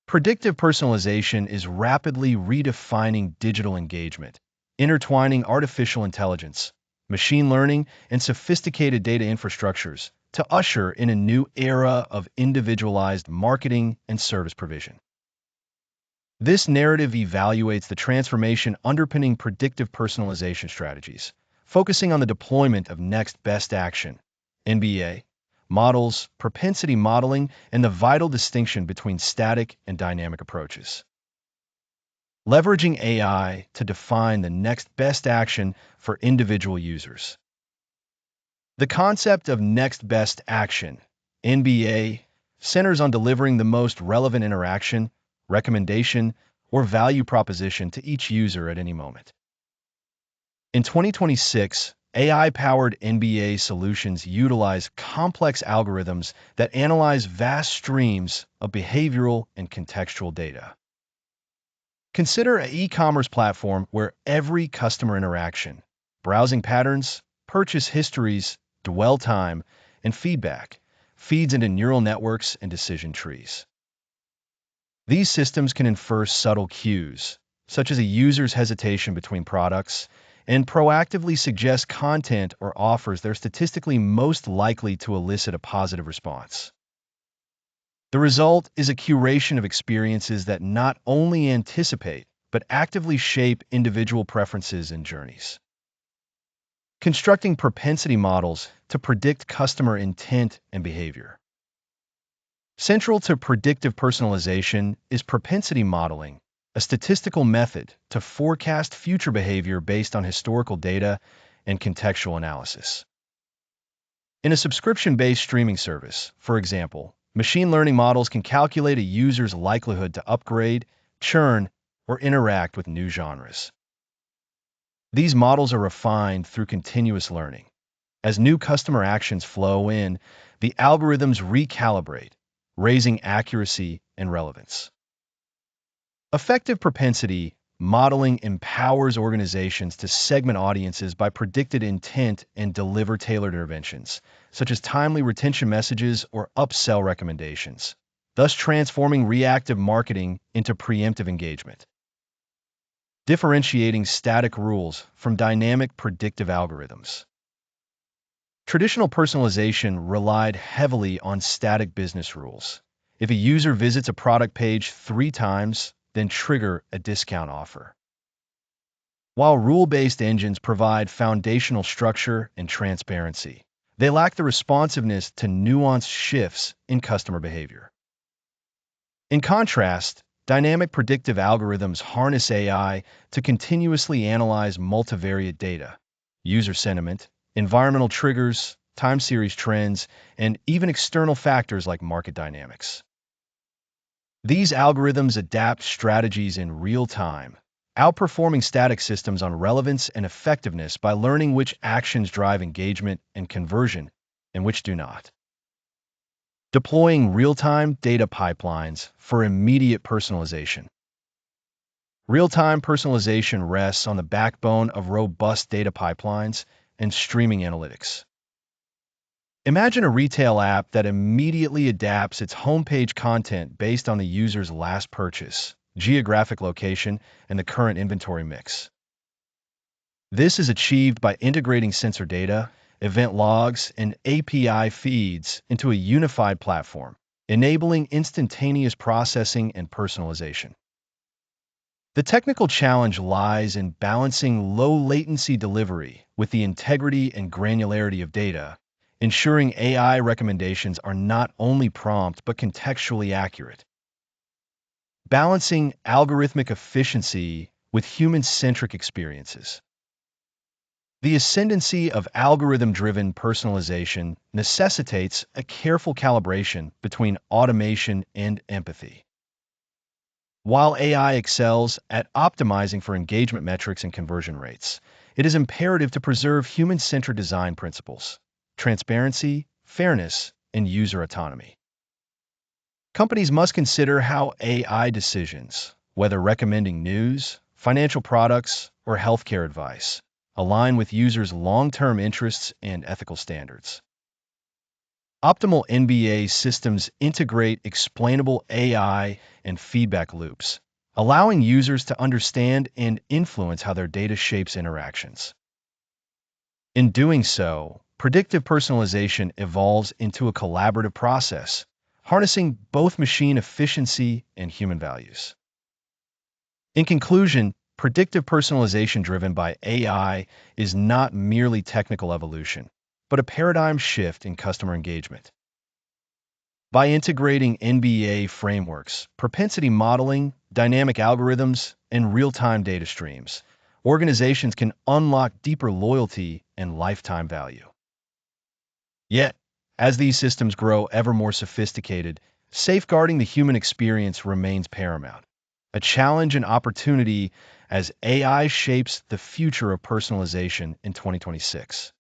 Predictive personalization is rapidly redefining digital engagement, intertwining artificial intelligence, machine learning, and sophisticated data infrastructures to usher in a new era of individualized marketing and service provision. This narrative evaluates the transformation underpinning predictive personalization strategies, focusing on the deployment of next best action, NBA, models, propensity modeling, and the vital distinction between static and dynamic approaches. Leveraging AI to define the next best action for individual users. The concept of next best action, NBA, centers on delivering the most relevant interaction, recommendation, or value proposition to each user at any moment. In 2026, AI-powered NBA solutions utilize complex algorithms that analyze vast streams of behavioral and contextual data. Consider an e-commerce platform where every customer interaction, browsing patterns, purchase histories, dwell time, and feedback feeds into neural networks and decision trees. These systems can infer subtle cues, such as a user's hesitation between products, and proactively suggest content or offers that are statistically most likely to elicit a positive response. The result is a curation of experiences that not only anticipate, but actively shape individual preferences and journeys. Constructing propensity models to predict customer intent and behavior. Central to predictive personalization is propensity modeling, a statistical method to forecast future behavior based on historical data and contextual analysis. In a subscription-based streaming service, for example, machine learning models can calculate a user's likelihood to upgrade, churn, or interact with new genres. These models are refined through continuous learning. As new customer actions flow in, the algorithms recalibrate, raising accuracy and relevance. Effective propensity modeling empowers organizations to segment audiences by predicted intent and deliver tailored interventions, such as timely retention messages or upsell recommendations, thus transforming reactive marketing into preemptive engagement. Differentiating static rules from dynamic predictive algorithms. Traditional personalization relied heavily on static business rules. If a user visits a product page 3 times, then trigger a discount offer. While rule-based engines provide foundational structure and transparency, they lack the responsiveness to nuanced shifts in customer behavior. In contrast, dynamic predictive algorithms harness AI to continuously analyze multivariate data, user sentiment, environmental triggers, time series trends, and even external factors like market dynamics. These algorithms adapt strategies in real time, outperforming static systems on relevance and effectiveness by learning which actions drive engagement and conversion and which do not. Deploying real-time data pipelines for immediate personalization. Real-time personalization rests on the backbone of robust data pipelines and streaming analytics. Imagine a retail app that immediately adapts its homepage content based on the user's last purchase, geographic location, and the current inventory mix. This is achieved by integrating sensor data, event logs, and API feeds into a unified platform, enabling instantaneous processing and personalization. The technical challenge lies in balancing low-latency delivery with the integrity and granularity of data, ensuring AI recommendations are not only prompt but contextually accurate. Balancing algorithmic efficiency with human-centric experiences. The ascendancy of algorithm-driven personalization necessitates a careful calibration between automation and empathy. While AI excels at optimizing for engagement metrics and conversion rates, it is imperative to preserve human-centered design principles, transparency, fairness, and user autonomy. Companies must consider how AI decisions, whether recommending news, financial products, or healthcare advice, align with users' long-term interests and ethical standards. Optimal NBA systems integrate explainable AI and feedback loops, allowing users to understand and influence how their data shapes interactions. In doing so, predictive personalization evolves into a collaborative process, harnessing both machine efficiency and human values. In conclusion, predictive personalization driven by AI is not merely technical evolution, but a paradigm shift in customer engagement. By integrating NBA frameworks, propensity modeling, dynamic algorithms, and real-time data streams, organizations can unlock deeper loyalty and lifetime value. Yet, as these systems grow ever more sophisticated, safeguarding the human experience remains paramount, a challenge and opportunity as AI shapes the future of personalization in 2026.